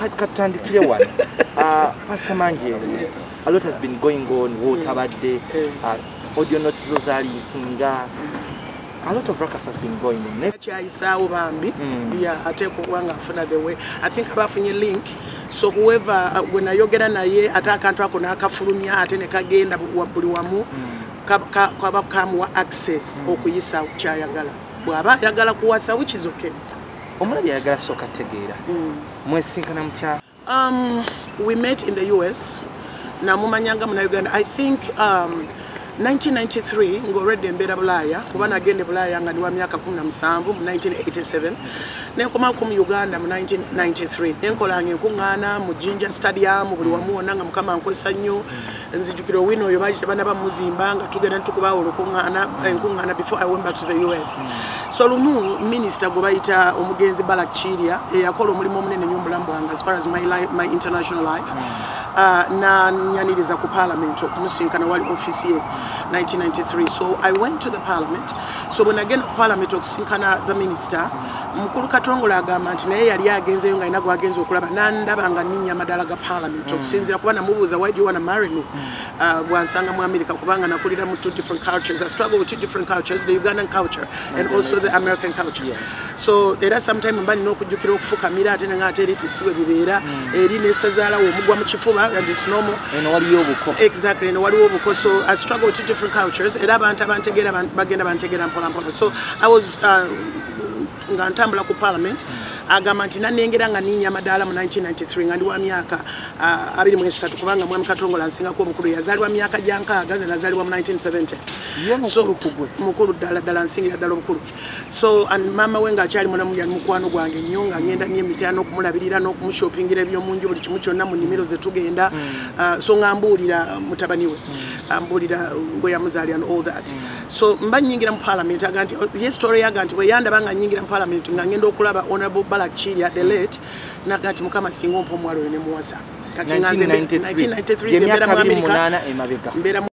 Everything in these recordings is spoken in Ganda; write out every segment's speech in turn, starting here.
katandikire wano Pastor Manjeri, a lot has been going on wotabadde audio notes zalikinga. A lot of ruckus has been going on. Yeah, I take one after the way. I think about your link. So whoever when I get na ye attack and track on akafulumya atene kagenda wabuliwamu kwaba kamwa access okuyisa kyayagala. Bwaba yagala kuwasa, which is okay. Omulabye yagala soka tegeera. Mwesinkana mukya. We met in the US. Na mumanyanga muna Uganda. I think 1993 ngorede mbera Bulaya kuba nagende Bulaya nga ndi wa myaka 17 mu 1987 nekoma ku Uganda mu 1993 nenkolanga enkungana mu Jinja Stadium buli wamuona nga mukama nkwesa nnyo nzijukiro wino oyo baje bana ba muzimba nga tugenda ntukuba olukungana enkungana before I went back to the US. So lumu minister go bayita omugenzi Balak Chiria yakola omulimu omunene nnyo mulambo wange as far as my international life na nyaniriza ku parliament okumusinkana wali office ye 1993. So I went to the parliament. So when I get to parliament okusinkana the minister mukulu Katongole agamba nti naye yali agenzeyo nga inago agenze okulaba nandaba nga ninnya madala ga parliament okusinzira kuba namubuuza why do you want to marry me bwansanga mu America kubanga nakulira mu two different cultures. I struggle with two different cultures, the Ugandan culture and also the American culture. So there are sometimes mbali n'okujjukira okufukamira ate nga ate eriti siwe bibeera eri nesazaalawo omugwa mu kifuba and it's normal. Eno waliyo obuko. Exactly, eno waliwo obuko. So I struggle with two different cultures era abantu abantegeera bagenda bantegeera mpola mpola. So I was nga ntambula ku parliament agamba nti nanengera nga ninnya madala mu 1993 nga ndi wa myaka 23 kubanga mwami Katongole ansingako omukulu yazaliwa myaka jankaaga nazaliwa mu 1970. So mukulu ddala nsingira ddala omukulu. So and mama we nga akyali mulamu yali mukwano gwange nnyo nga ngenda nnyo emitano okumulabirira n'okumushoppingira ebyomunju buli kimu kyonna mu nnimiro ze tugenda so nga mbuulira mutabani we ambuulira gwe yamuzaali and all that. So mba nnyingira mu parliament aga nti ye story yaga nti bwe yandaba nga nnyingira mu parliament nga ngenda okulaba honorable Balak Chiria the late naga nti mukama singa ompa omwalo ne muwasa kati nganze 1993 mbera mu America mbera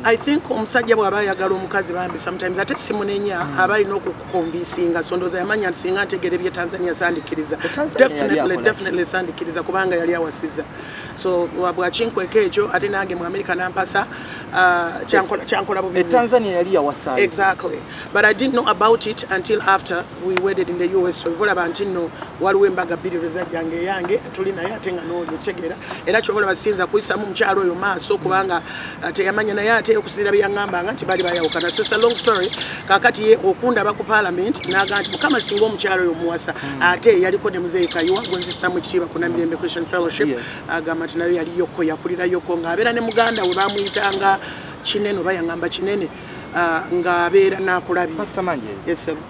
I think omusajja bw'aba ayagala omukazi bambi sometimes ate simunenya aba alina okukukombisinga sondoza yamanya nti singa ntegere bye Tanzania sandikiriza definitely sandikiriza kubanga yali awasiza. So bwakinkweka ekyo ate nange mu America nampasa kyankola bubi. Tanzania yali awasa. Exactly, but I didn't know about it until after we wedded in the US. So volaba nti no waliwo embaga bbiri rezajjange yange tuli naye ate nga n'olyo tegera era kyobola basinza kuyisamu mukyalo oyo maaso kubanga teyamanya naye ate okusinira byangambanga nti bali bayawukana. So it's a long story. Kakati ye okundaba ku parliament naga nti mukama singa omukyalo oyo muwasa ate yaliko ne muzeeyi Kayiwa gwenzisamu ekitiibwa ku Namirembe Christian Fellowship agamba nti nayo yali yokko yakulira yokko ng'abeera ne muganda we bamuyitanga kinene oba yangamba kinene ng'abeera n'akulabye. Pastor Manjeri,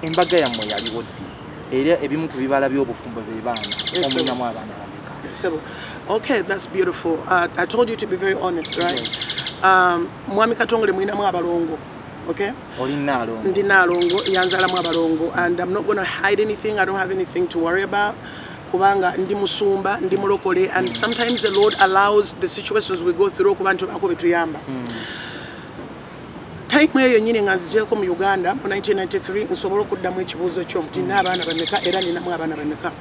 embaga yammwe yaliwo ddi era ebimu ku bibala by'obufumbo be baana omulinamu abaana bameka? Okay, that's beautiful. I told you to be very honest, right? Mwami Katongole mwinamu abalongo. Okay? Ndina alongo yanzalamu abalongo and I'm not going to hide anything. I don't have anything to worry about. Kubanga ndi musumba ndi mulokole and sometimes the Lord allows the situations we go through kubantu bako betuyamba. Time eyo nyine nganzijeko mu Uganda mu 1993 nsobola okuddamu ekibuuzo kyo nti n'abaana bameka era ninamu abaana bameka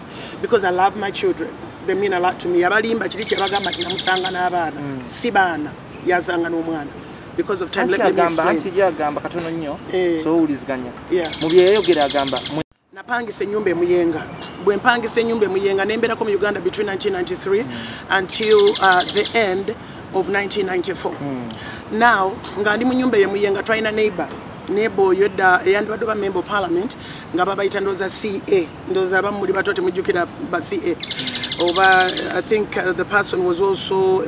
because I love my children. They mean a lot to me. Abalimba kiri kye bagamba nti namusanga n'abaana si baana yazanga n'omwana because of time. Let me explain. Anti yagamba katono nnyo so uliziganya mu byeyogera agamba napangisa ennyumba emuyenga bwe mpangisa ennyumba emuyenga nembeerako mu Uganda between 1993 until the end of 1994. Now nga ndi mu nyumba emuyenga twalina neighbor oyo dda eyandibadde ba member of parliament nga babayita ndooza CA ndooza abamu muli bato temujjukira ba CA oba I think the person was also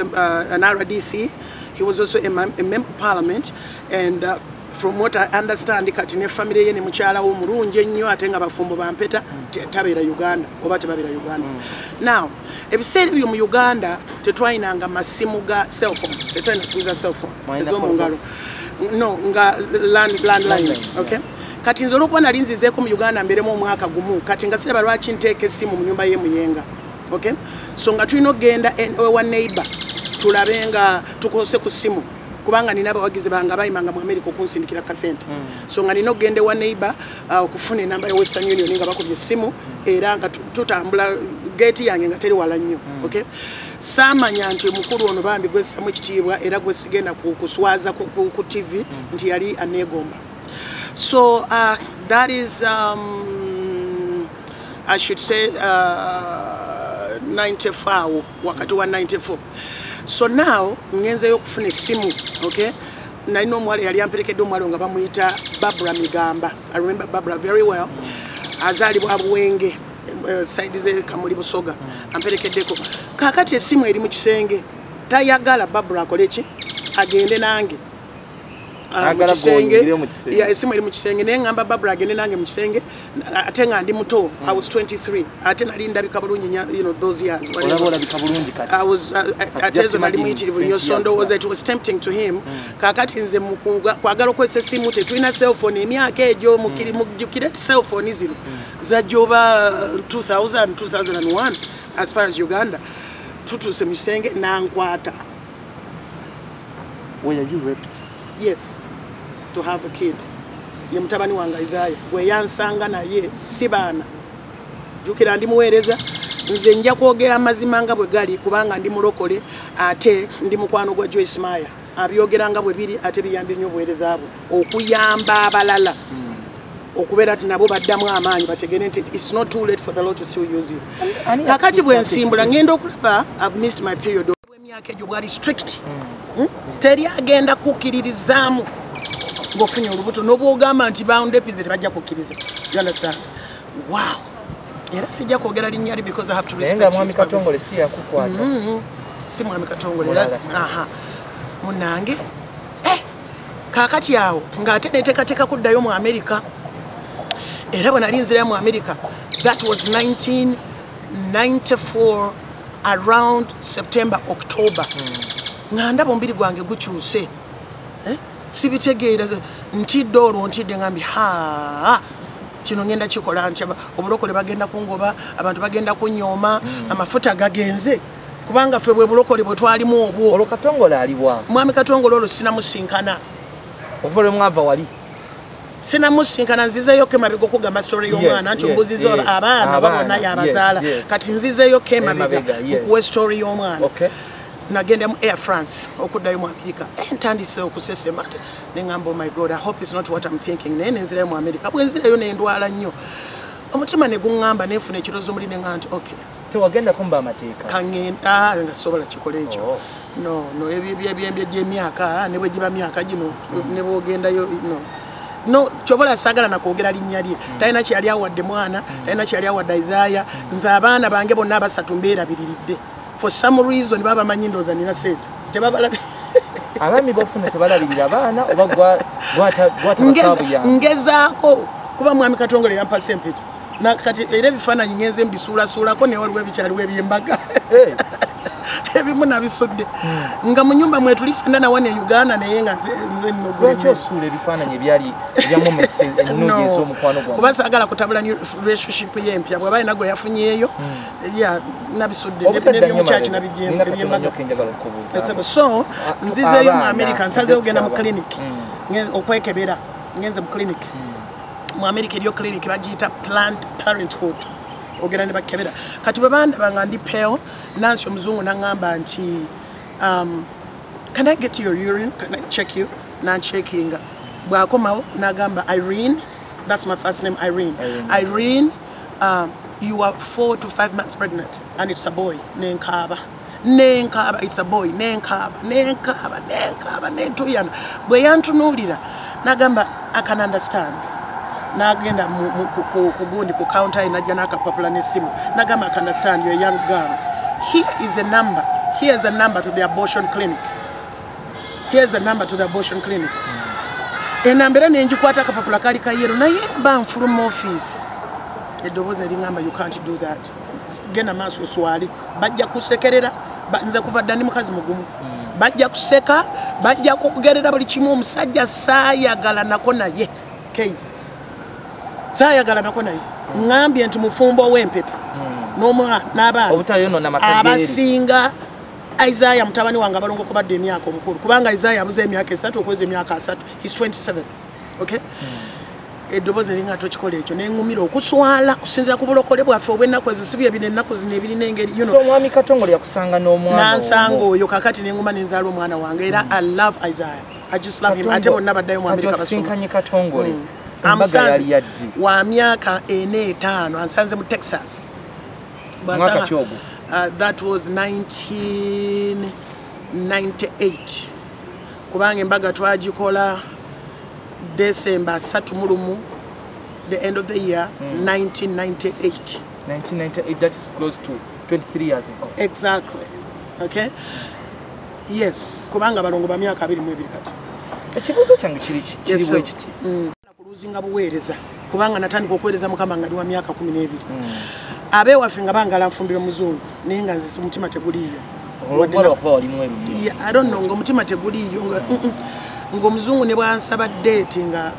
an RDC. He was also a member of parliament and from what I understand kati ne family ye ne mukyala wo mulungi ennyo ate nga bafumbo bampeta tabeera Uganda oba tebabeera Uganda. Now ebiseera ebyo mu Uganda tetwalinanga masimu ga cellphone tetwalina simu za cellphone ez'omungalo no nga landlines. Okay, kati nze olwokuba nali nzizeeko mu Uganda mberemu omwaka gumu kati nga siraba lwaki nteeka essimu mu nyumba y'emuyenga. Okay, so nga tulina okgenda ewa neighbor tulabe nga tukose ku ssimu kubanga nina abawagizi bange abayimanga mu America okunsindikira kasente so nga nina okugenda wa neighbor okufuna enamba ya Western Union nga bakubye essimu era nga tutambula gate yange nga teri wala nnyo okay samanya nti mukulu ono bambi gwessamu ekitiibwa era gwe sigenda kuswaza ku TV nti yali aneegomba so that is I should say 94 wakati wa 94 so now ngenzeyo okufuna essimu okay nalina omwala yali amperekedde omwalo nga bamuyita Barbara Migamba I remember Barbara very well azaalibwa Buwenge side ze Kamuli Busoga amperekeddeko kakati essimu eri mu kisenge tayagala Barbara akoleki agende nange esimu eri mu kisenge naye ngamba Barbara agende nange mu kisenge ate nga ndi muto I was 23 ate nali ndabika bulungi you know those years I was atezo nali muyitirivu nnyo so ndowooza it was tempting to him kakati nze kwagala okozesa essimu tetulina cellphone emyaka egyo mujjukire ti cellphone zino zajjoba 2001 as far as Uganda tutuuse mu kisenge nankwata. Were you raped? Yes, to have a kid. Ye mutabani wanga Isaiah gwe yansanga naye sibaana jukira ndi muweereza nze nja kwogera amazima nga bwe gali kubanga ndi mulokole ate ndi mukwano gwa Joyce Maya abyogeranga bwe biri ate biyambye nnyo obuweereza bwe okuyamba abalala okubeera ati nabo baddamu amaanyi bategere nti it's not too late for the Lord to still use you. Kakati bwe nsimbula ngenda okulaba I've missed my period emyaka egyo bwali strict teri agenda kukkiririzaamu ng'ofunye olubuto n'obwogamba nti boundaries tebajja kukkiriza you understand wow era sijja kwogera linnya li because I have to respect naye nga mwami Katongole si yakukwata si mwami Katongole aha munange kakati awo ng'ate neteekateeka kuddayo mu America era bwe nali nzirayo mu America that was 1994 around September October nga ndaba omubiri gwange gukyuse sibitegeera ntidde olwo ntidde ngambi kino ngenda kikola ntya obulokole bagenda kungoba abantu bagenda kunyooma amafuta gagenze kubanga ffe bwe bulokole bwe twalimu obwo olwo Katongole aliwa mwami Katongole olwo sinamusinkana ovole mwava wali sinamusinkana nzizeyo kemabega okugamba story y'omwana nti ombuzizo abaana babona yabazaala kati nzizeyo kemabega okuwa story y'omwana nagenda mu Air France okuddayo mu Afrika ntandise okusesema ate nengamba oh my God I hope it's not what I'm thinking naye nenzirayo mu America bwe nzirayo nendwala nnyo omutima ne guŋŋamba nenfuna ekirozo muli ne ngamba nti okay tewagenda kumba amateeka kangenda nga sobola kikola ekyo no ebyemyaka ne bwe giba myaka gino ne bwogendayo no kyobola saagala nakwogera linnya lye talina kyali awadde mwana talina kyali awadde Isaiah nze abaana bange bonna abasatu mbeerabiriridde for some reason baba manyi ndooza nina sente tebabalabi abaami bafuna tebalabirira abaana oba gwata bakaabu yange ngezaako kuba mwami Katongole yampa sempeta nakati era ebifaananyi ngenze mbisuulasuulako naye waliwo ebikyaliwo ebyembaga ebimu nabisudde nga mu nnyumba mwe tuli ffenna nawa ne Uganda naye nga nze lwaki osuula ebifaananyi ebyali ebya moments ennungi ez'omukwano gwange kuba saagala kutabula relationship ye empya bw'aba alina gwe yafunyeeyo nabisudde nebyomukyaki nabigyembaga so nzizeeyo mu America nsazeeyo ogenda mu clinic okwekebera ngenze mu clinic mu America eriyo clinic bagiyita Planned Parenthood ogera ne bakebera kati bwe bandaba nga ndi pale nansi omuzungu nangamba nti can I get your urine can I check you nancheckinga bwakomawo nagamba Irene that's my first name Irene you are 4 to 5 months pregnant and it's a boy nenkaba it's a boy nenkaba nentuyana bwe yantunuulira nagamba I can understand nagenda kugundi ku counter najja nakapapula n'essimu nagamba I can understand you're a young girl here's a number to the abortion clinic enambera nenjikwata akapapula kali kayero naye banfuluma office eddoboozi eringamba you can't do that genda maaso oswali bajja kusekerera nze kuva dda ndi mukazi mugumu bajja kuseka bajja kugerera buli kimu omusajja saayagala nako naye case saayagala nako naye ngambye nti mufumbo w'empeta n'omwana n'abaana abasinga Isaiah mutabani wange abalongo kubadde emyaka omukulu kubanga Isaiah abuze emyaka 3 okweza emyaka 3 he's 27 okay edobozi linga tokikola ekyo nengumira okuswala kusinzira ku bulokole bwaffe obwennaku ezo sibye bine ennaku zino ebiri n'engeri so mwami Katongole yakusanga n'omwana nansanga oyo kakati nenguma nenzaala omwana wange era I love Isaiah I just love him ate bonna baddayo mu Amerika basinkanye Katongole embaga yali yaddi wa myaka 4-5 ansanze mu Texas mwaka kyogo that was 1998 kubanga embaga twagikola December 3 the end of the year 1998 that is close to 23 years ago exactly okay yes kubanga balongo ba myaka 22 kati ekibuzo kyange kiri bwe kiti kuluzinga buweereza kubanga natandika okuweereza mukama nga ndi wa myaka 12 abe waffe nga bangala nfumbire muzungu naye nga nzise omutima teguliyo I don't know ng'omutima teguliyo ng'omuzungu ne bwansaba date nga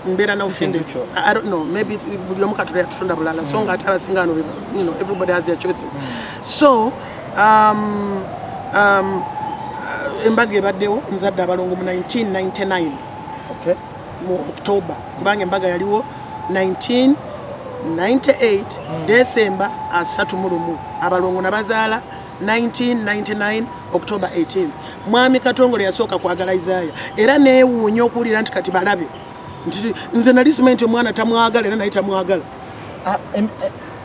mbeera na offended I don't know maybe buli omu katonda yatutonda bulala so nga ate abasingano you know everybody has their choices so embaga ebaddewo nzadde abalongo mu 1999 okay mu October kubanga embaga yaliwo 1998 December 31 abalongo nabazaala 1999 October 18th mwami Katongole yasooka kwagala Isaiah era neewuunya okuwulira nti kati balabe nze nali simanyi omwana tamwagala era naye tamwagala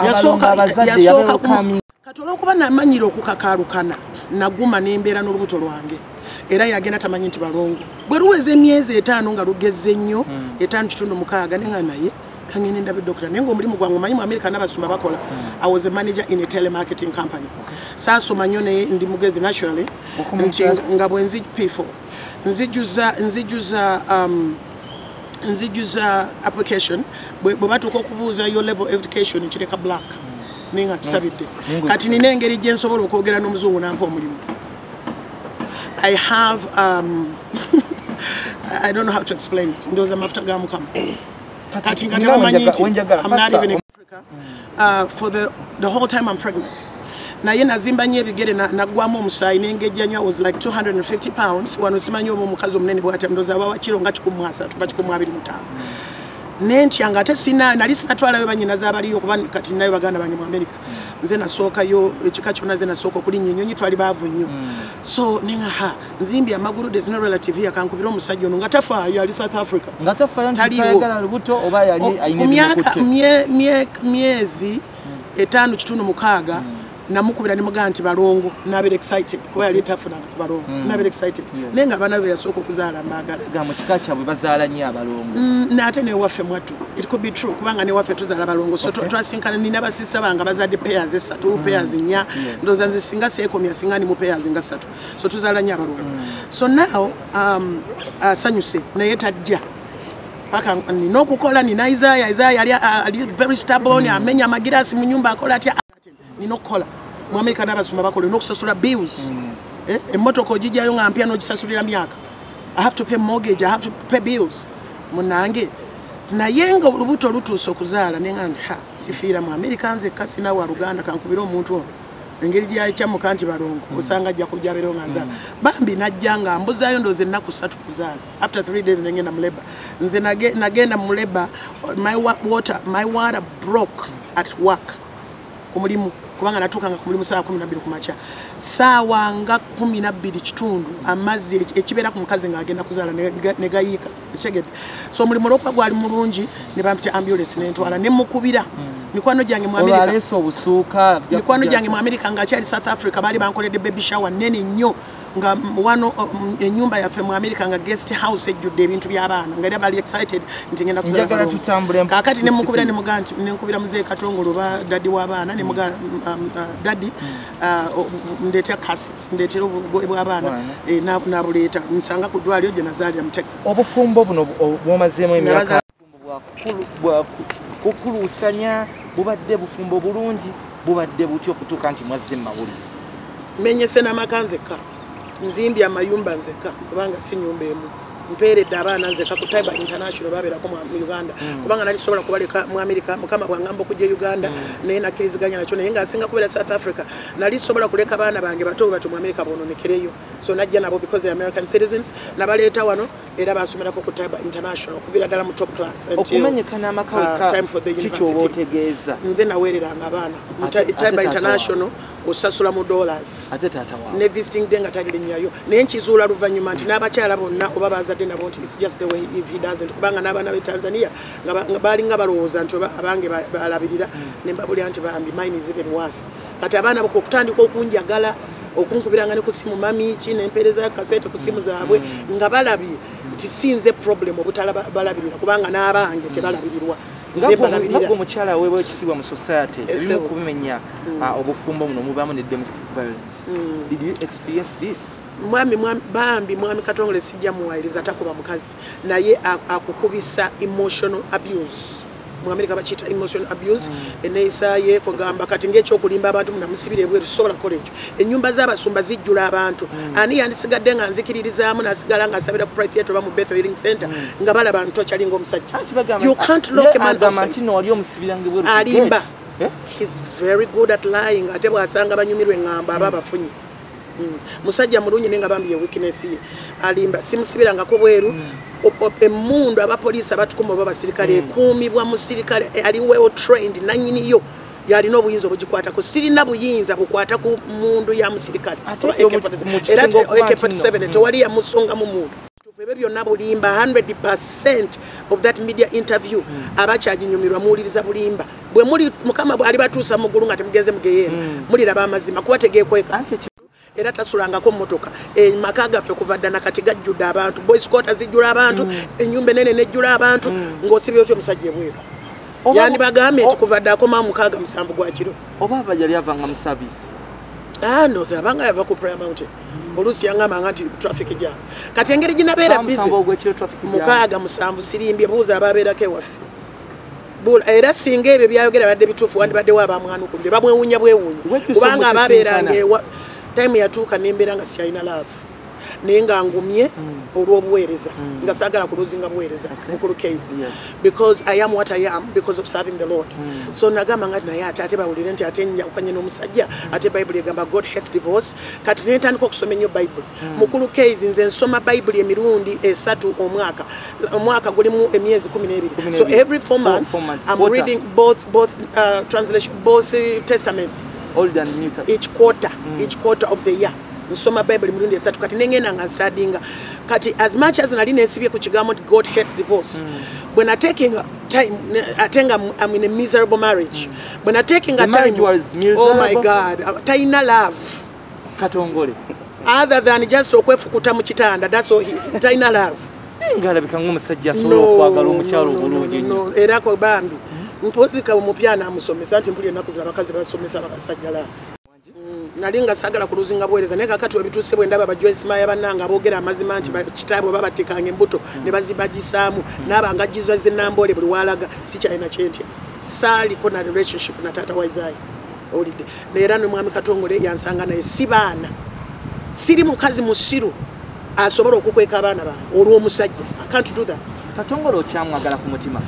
yasooka kati olw'okuba namanyire okukakalukana naguma nembeera n'olubuto lwange era yagenda tamanyi nti balongo bwe luweza emyezi 5 nga lugezze nnyo 5.6 nenga naye kangene ndabe doctor nengo omulimu gwange manyi mu America n'abasumba bakola I was a manager in a telemarketing company sasa manyo ne ndi mugezi naturally nga bwenzi P4 nzijuza application bwe batuko okubuuza your level of education kireka black ninga tusabidde kati nina engeri gye nsobola okwogera n'omuzungu nampa omulimu I have I don't know how to explain it ndoza mafuta ga mukama kati nga tamanyi I'm not even in Africa for the whole time I'm pregnant naye nazimba nnyo ebigere nagwamu omusaayi n'engejja nnyo was like 250 pounds wano simanyi omukazi omunene bw'atya ndoza abawa kiro nga 125 nentya nga ate nali sinatwalayo bannyinaze abaliyo kuba kati nayo baganda bange mu America nze nasookayo ekika kyonna ze nasooka okulinnya ennyonyi twali baavu nnyo so nenga nzimbye amagulu there's no relative here kankubira omusajja ono nga tafaayo ali South Africa nga tafaayo ntayagala lubuto oba yali ayina myezi 5.6 namukubira ne mugaa nti balongo nabeera excited kuba yali tafuna balongo nabeera excited naye nga abaana be yasooka okuzaala mbagala ga mu kika kyabwe bazaala nnyo abalongo n'ate newaffe mwattu it could be true kubanga newaffe tuzaala balongo so twasinkana nina basista bange bazadde pairs 3 pairs 4 ndowooza nze singa seekomya singa ndi mu pairs nga 3 so tuzaala nnyo abalongo so now asanyuse naye tajja paka nina okukola nina Isaiah ali very stubborn amenya amagirasi mu nyumba akola atya nina okukola mu America n'abasumba bakola n'okusasula bills emmotoka ogijjayo nga mpya n'ogisasulira myaka I have to pay mortgage I have to pay bills munange naye nga olubuto lutuuse okuzaala nenga sifiira mu America nzekka sina wa Luganda kankubira omuntu ono engeri gyakyamuka nti balongo osanga ajja kujja beero nga nzaala bambi najja nga mbuzaayo ndooze ennaku 3 kuzaala after 3 days nengenda mu labor nze nagenda mu labor my water broke at work ku mulimu kubanga natuukanga ku mulimu saawa 12 ku makya saawa nga 12 amazzi ekibeera ku mukazi ng'agenda kuzaala ne gayiika ekyegedde so omulimu olwokuba gwali mulungi ne bampita ambulance n'entwala ne mukubira mikwano gyange mu America olwaleese obusuuka mikwano gyange mu America ng'akyali South Africa baali bankoledde baby shower nene nnyo nga wano ennyumba yaffe mu America nga guest house ejjudde ebintu by'abaana nga era bali excited nti ngenda kuzaala tutambule kakati ne mukubira ne mugaa nti nenkubira muzee Katongole oba daddy w'abaana ne mugaa daddy ndeetera cases ndeetera obugoye bw'abaana nabuleeta nsanga ku ddwaliro gye nazaalira mu Texas obufumbo buno bwomazeemu emyaka kukuluusanya bubadde bufumbo bulungi bubadde butya okutuuka nti mwazze mu mawulire menyese n'amaka nzekka nzimbye amayumba nzekka kubanga si nyumba emu mpeeredde abaana nze kakutaiba international babeerako mu Uganda kubanga nali sobola kubaleka mu America mukama bwangamba okujja Uganda naye nakkiriziganya nakyo naye ng'asinga kubeera South Africa nali sobola kuleka abaana bange bato mu America boononekereyo so najja nabo because they American citizens nabaleeta wano era basomerako ku Taiba International okuviira ddala mu top class okumenyekana amakawe kikyoba otegeeza nze naweereranga abaana Taiba International osasula mu dollars ate taata waawe ne visiting day nga talirinyayo naye nkizuula luvannyuma nti n'abakyala bonna oba bazadde nabo nti it's just the way he is he doesn't kubanga n'abaana b'e Tanzania nga balinga balowooza nti abange balabirira ne mbabulira nti bambi mine is even worse kati abaana bako okutandika okunjagala okunkubiranga ne ku simu mami ki n'empeereza kasete ku simu zaabwe nga balabye nti sinze problem obutala balabirira kubanga n'abange tebalabirirwa ngabwo omukyala weebwa ekitiibwa mu society ebimu kubimenya obufumbo muno mubaamu ne domestic violence did you experience this mwami Katongole sijja muwayiriza takuba mukazi naye akukubisa emotional abuse mu America bakiyita emotional abuse eneeyisa ye kugamba kati ng'ekyokulimba abantu munamusibira ebweru sobola kukola ekyo ennyumba z'abasumba zijjula abantu ani yandisigadde nga nzikiririzaamu nasigala ng'asabira ku private theatre oba mu Bethel Healing Center nga balaba abantu okyalinga omusajja you can't lock a man outside alimba he's very good at lying ate bw'asanga banyumirwa eŋŋamba aba abafunye musajja mulungi nenga bambi ye weakness ye alimba simusibirangako bweru emundu abapoliisi abatukuma oba basirikale ekuumibwa musirikale ali well trained nanyiniyo yalina obuyinza obugikwatako sirina buyinza bukwata ku mundu ya musirikale era AK47 tewali yamusonga mu mundu ebyo byonna bulimba 100% of that media interview abakyaginyumirwa muwuliriza bulimba bwe muli mukama bwali batuusa mu ggulu nga temugenze mugeyeena muliraba amazima kuba tegeekweka era tasulangako mmotoka maka gaffe kuva ddana kati gajjudde abantu boys quarters zijjula abantu ennyumba enene nejjula abantu ng'osibira otyo omusajja ebweru yani bagambye nti kuva dde akoma 67 gwa kiro oba aba yali avanga mu service no abanga yava ku Prayer Mountain oluusi yangambanga nti traffic jam kati engeri ginabeera busy 67 sirimbye buuza ababeerako ewaffe era singa ebyo byayogera badde bituufu wandibaddewo abamwanukudde bamwewunya bwewunya kubanga ababeeranga time yatuuka nembeera nga sialina love naye nga ngumye olw'obuweereza nga saagala kuluzinga buweereza mukulu case because I am what I am because of serving the Lord so nagamba nga naye ate bawulire nti ate njawukanye n'omusajja ate Bible egamba God hates divorce kati nentandika okusoma ennyo Bible mukulu case nze nsoma Bible emirundi 3 omwaka gulimu emyezi 12 so every 4 months I'm reading both translation both testaments Old and New each quarter of the year nsoma Bible mirundi 3 kati nengenda nga studying kati as much as nali nesibye ku kigambo God hates divorce when I taking time atenga I'm in a miserable marriage when I taking a time oh my God taina love Katongole other than just okwefukuta mu kitanda that's all taina love ngalabika ng'omusajja asobola okwagala omukyalo obulungi no era ko bambi mpozika omupyana amusomesa nti mpuli ennaku zina abakazi basomesa abasajja la nali nga sagala kuluzinga buweereza naye kakati webituuse bwe ndaba bajoysimaya bannanga aboogera amazima nti kitaabwe babatekanga embuto ne bazibagisaamu n'abanga jiza zenamboole buli walaga sikyalina kyentya saaliko na relationship na taata waizaayi olidde neera nomwami Katongole yansanga naye si baana siri mukazi musiru asobola okukweka abaana bange olw'omusajja I can't do that. Katongole okyamwagala ku mutima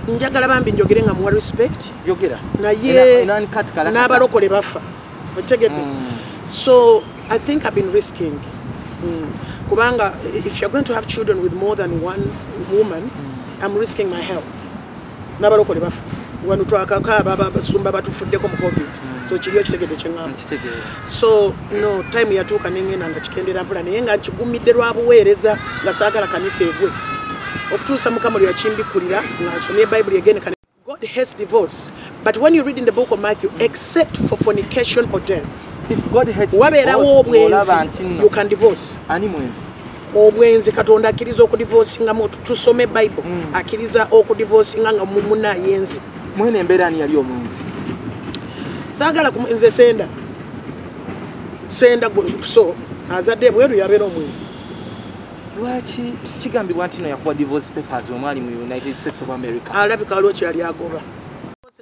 njagala bambi njogere nga muwa respect yogera naye n'abalokole bafa otegedde so I think I've been risking kubanga if you're going to have children with more than one woman I'm risking my health n'abalokole bafa wano twakakaaba basumba batufuddeko mu COVID so kiri okitegedde kyeŋŋamba so no time yatuuka nengenda nga kikendera mpula naye nga nkigumidde lwa buweereza nga saagala kanisa egwe okutuusa mukama lwe yakimbikulira ng'asomye Bible again. God hates divorce but when you read in the book of Matthew except for fornication or death if God hates wabeerawo obwenzi you can divorce obwenzi Katonda akkiriza okudivorcinga mu tusome Bible akkiriza okudivorcinga nga mumuna yenzi mwene embeera ani yali omwenzi saagala nze senda so azadde bweru yabeera omwenzi lwaki kigambibwa nti no yakuwa divorce papers omwali mu United States of America alabika waliwo kyeyali agoba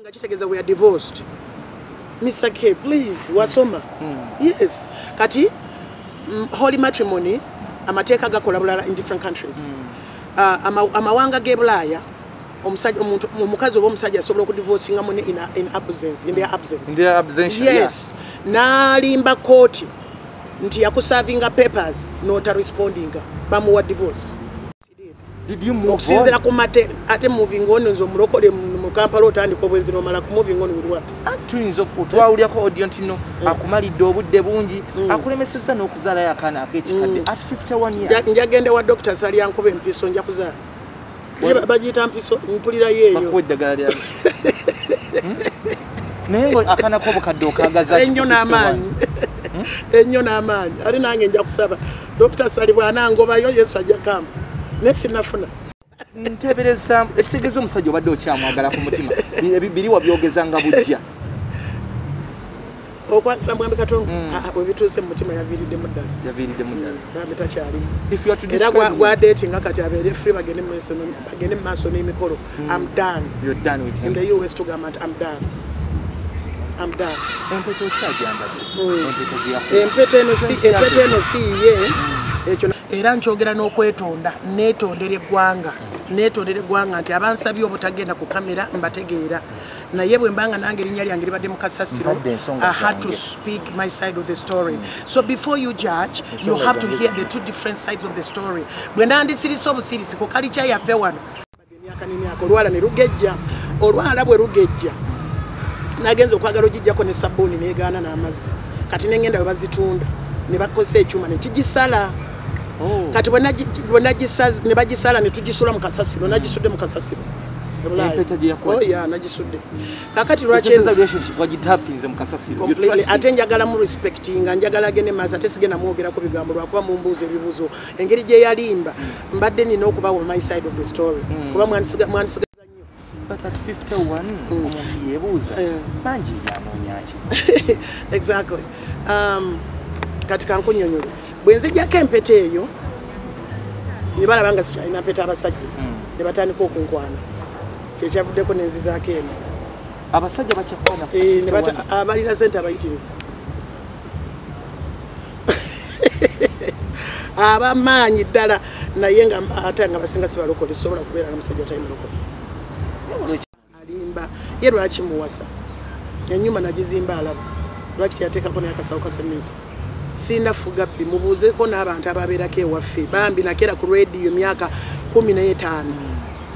nga kitegeeza we are divorced Mr. K please wasoma yes kati holy matrimony amateeka gakola bulala in different countries. Amawanga g'ebulaaya omukazi oba omusajja asobola okudivorcinga munne in absence, in their absence. Yes. N'alimba kooti nti yakusavinga papers nota responding bamuwa divorce. Did you move okusinziira ku mate ate moving on nzo mulokole mu Kampala otandika obwenzi nomala ku moving on with what? Tuyinza okutwawulyako audio ntino akumalidde obudde bungi akulemesezza n'okuzaala yakaana ak'ekikadde at 51 years. Njagende wa Dr. Sali yankuba empiso nja kuzaala. Bagiyita mpiso mpulira yeeyo. Bakuwa eddagala lya naye ngo akaana k'obukadde okaagaza ennyo n'amaanyi. Ennyo n'amaanyi. Ali nange nja kusaba Dr. Sali bw'anangobayo Yesu ajja kampa. Nesinafuna ntebereza ekisegezo omusajja obadde okyamwagala ku mutima biri wabyogezanga bujja okwakira mwami Katongo bwe bituuse mu mutima yaviiridde mu ddala mwami takyali era gwa dating nga kati abeere free bagende mu maaso n'emikolo. I'm done. You're done with him. In the US tournament, I'm done. Empete okyajambaze empete eno si ye ekyo era nkyogera n'okwetonda neetondera eggwanga nti abansabye obutagenda ku kamera mbategeera naye bwe mbanga nange erinnya lyange libadde mu kasasiro I had to speak my side of the story. So before you judge you have to hear the two different sides of the story. Bwe nandisirise obusirisi ku kalicha yaffe wano olwala ne lugejja olwala bwe lugejja nagenza okwagala ogijjako ne sabbuuni neegaana n'amazzi kati nengenda we bazitunda ne bakozesa ekyuma nekigisala. Kati ne bagisala ne tugisula mu kasasiro nagisudde mu kasasiro nagisudde kakati lwaki ate njagala mu respectinga njagala agende maaso ate sigenda mwogerako bigambo lwakuba mumbuuza ebibuzo engeri gye yalimba mbadde nina okubawa my side of the story kuba mwandisiga But at 51, omuntu yeebuuza bangi yanoonya ki? Exactly. Kati kankunyonyole bwe nzijjako empete eyo ne balaba nga sikyalina mpeta abasajja ne batandika okunkwana kyekyavuddeko nenzizaako eno abasajja bakyakwana abalina sente abayitirivu abamaanyi ddala naye nga ate nga basinga sibalokole sobola kubeera namusajja talimulokole alimba ye lwaki muwasa enyuma nagizimba alaba lwaki teyateekako naye akasawo ka sementi sinafuga bbi mubuuzeeko n'abantu ababeerako ewaffe bambi nakera ku rediyo myaka 15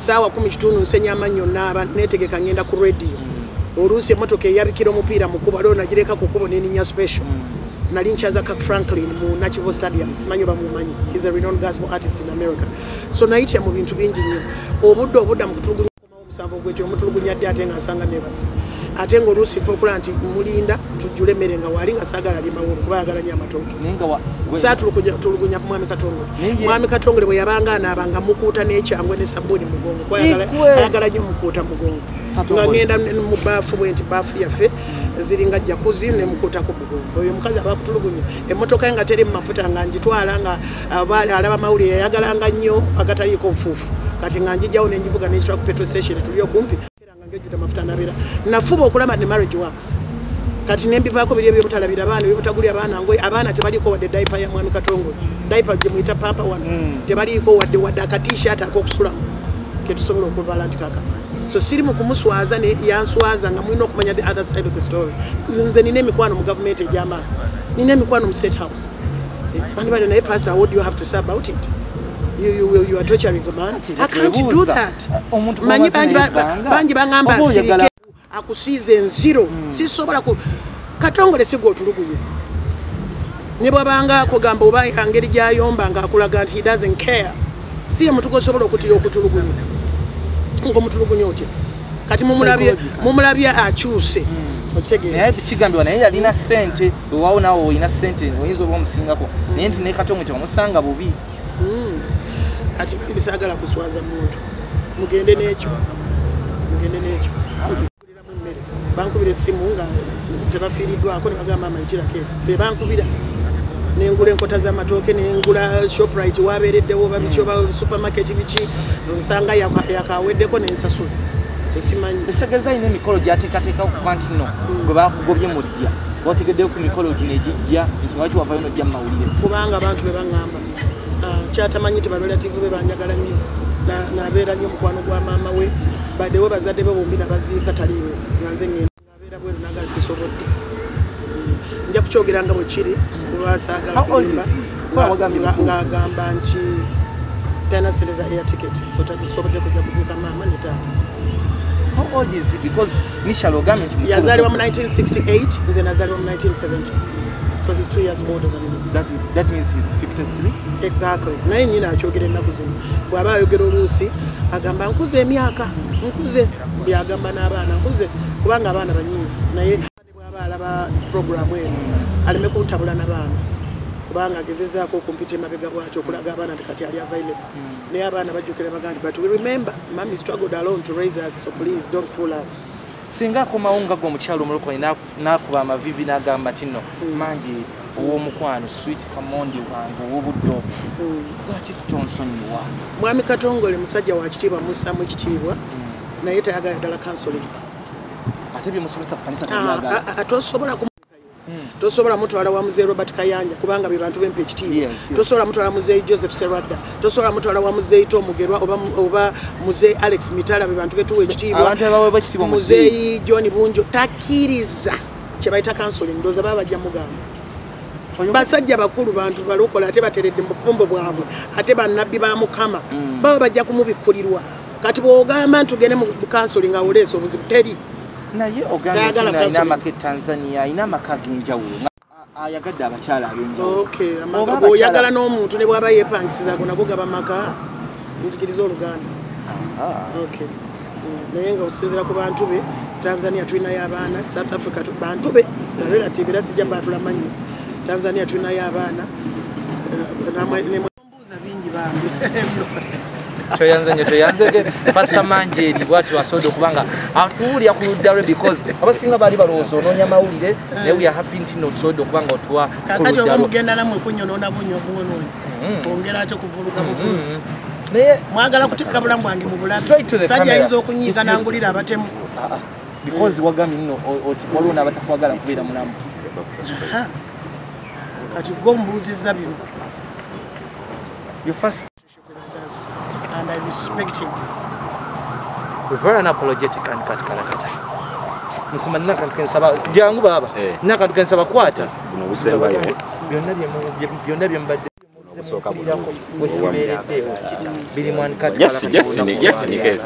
saawa 10 nsenya amannyo naaba neetegeka ngenda ku rediyo oluusi emmotoka eyabikira omupiira mukuba leo nagireka ku kubo n'eninya special nali nkyaza ka Franklin mu Nakivo Stadium simanyi bamumanyi he's a renowned gospel artist in America so nayitya mu bintu bingi nnyo obudda mu kutulugunya omusanvu gwekyo omutulugunya dde ate nga asanga nebazi ate ng'oluusi fe okulaba nti mulinda tujjule emmere nga waali nga saagala limawolo kuba ayagala nnyo amatooke saatulugunya ku mwami Katongole mwami Katongole bwe yabanga anaabanga mukuuta n'ekyangwe ne sabbuuni mugongo kuba ayagala nnyo mukuuta mugongo nga ngenda mu baafu bwe nti baafu yaffe ziringa jakuzi ne mukuutako mugongo oyo omukazi aba kutulugunya emmotoka ye nga teri mu mafuta nga ngitwala nga alaba mawulire yayagalanga nnyo agataliiko nfuufu kati nga njijjawo ne njivuga n'ekitwa ku petrol station tuli okumpi era nga ngejjuta mafuta nabeera nafuba okulaba ne marriage works kati nembivaako biri ebyobutalabira abaana ebyobutagulya abaana ngoye abaana tebaliiko wadde daipa ya mwami Katongole daipa gye muyita pampa wano tebaliiko wadde akatishaati ak'okusulamu ketusobola okuvala nti kaka so siri mu kumuswaza ne yanswaza nga mulina okumanya the other side of the story nze nina emikwano mu gavumenti egy'amaanyi nina emikwano mu state house bandi bali naye pastor what do you have to say about it you are torturing the man I can't do that manyi bangi bangamba nsirike akusiize enziro sisobola ku Katongole sigwa otulugunye ne bwabanga akugamba oba engeri gy'ayomba ng'akulaga nti he doesn't care si ye mutugo osobola okutira okutulugunya ng'omutulugunya otya kati mumulabye akyuse naye kigambibwa naye yalina ssente ewaawo naawe olina ssente oyinza oba omusingako naye nti ne Katongole tewamusanga bubi kati bisaagala kuswaza muntu mugende n'ekyo bankubira essimu nga tebafiiriddwako ne bagamba amayitiraku be bankubira nengula enkota z'amatooke nengula Shoprite wabeereddewo babiki oba supermarket biki nsanga yakaweddeko nensasula so simanyi esegeza ina emikolo gyateekateeka okuba nti nno gwe bakugobye mu ddya wategeddeyo ku mikolo gino egijja nsonga lwaki wavayo n'ojja mu mawulire kubanga abantu be baŋŋamba kyatamanyi nti balolativu be banjagala nnyo nabeera nnyo mukwano gwa maama we baddewo bazadde be bombi nabaziika taliiwe nga nze ngenda ngabeera bweru naga sisobodde nja kukyogera nga bwe kiri kuba saagala kulimba ng'agamba nti talina sente za air ticket so tasobodde kujja kuziika maama ne taata. How old is he? Because initially ogambe nti yazaliwa mu 1968 nze nazaliwa mu 1970. So he's 2 years older than me. That means he's 53? Exactly. Naye nyina akyogera ennaku zino bw'aba ayogera oluusi agamba nkuze emyaka nkuze byagamba n'abaana nkuze kubanga abaana banyiivu naye bw'aba alaba programu eno aleme kuntabula n'abaana kubanga agezezaako okumpita emabega bwakyo okulaga abaana nti kati ali available naye abaana bajjukira bagandi but we remember mommy struggled alone to raise us so please don't fool us. Singa akomawo nga gwe omukyalo omulokole n'akuba amavivi n'agamba ti nno mangi ow'omukwano sweet kamondi wange ow'obudde obwo lwaki tutonsonyiwa. Mwami Katongole musajja wa kitiibwa mussamu ekitiibwa naye tayagala ddala counseling. Ate byemusomesa ku kanisa tebyaagala. Tosobola mutwala wa muzeeyi Robert Kayanja kubanga be bantu bempa ekitiibwa. Tosobola mutwala muzeeyi Joseph Serwadda. Tosobola mutwala wa muzeeyi Tom Mugerwa oba muzeeyi Alex Mitala be bantu betuwa ekitiibwa. Muzeeyi John Bunjo takkiriza kye bayita counseling ndowooza baba bajja mugamba. Basajja bakulu bantu balokola ate bateredde mu bufumbo bwabwe ate bannabbi ba Mukama baba bajja kumubikkulirwa. Kati bw'ogamba ntugende mu counseling awuleesa obuzibu teri. Naye ogambe alina amaka Tanzania alina amaka ag'enjawulo ayagadde abakyala ab'enjawulo. Bw'oyagala n'omuntu ne bw'aba yeepangisiza ago nago gaba maka njigiriza Oluganda. Naye nga okusinziira ku bantu be Tanzania tulinayo abaana South Africa bantu be relative era sijja baatulamanyi Tanzania tulinayo abaana nembuuza bingi bambi toyanze Pastor Manjeri bwati wasodo kubanga atuulya ku ludda lwe because abasinga bali balowooza onoonya mawulire naye we are happy nti nosodo kubanga otuwa kakati oba mugenda namwe kunyonoona bunyoobungonoonya ongera ate kuvuluka buvuzi naye mwagala kutikka bulamu bwange mu bulamu sajja ayinza okunyiiga nangulira abatemu because wagambye nno oti waliwo n'abatakwagala kubeera mulamu kati gwe omubuuzizza bino your first and I respect him. We're very unapologetic and katakalakata. Musuma naka tukensaba jangu baba. Naka tukensaba kwata. Buno busemba yo. Byonna byembadde musoka buli. Bili mwan katakalakata. Yes, ni kesi.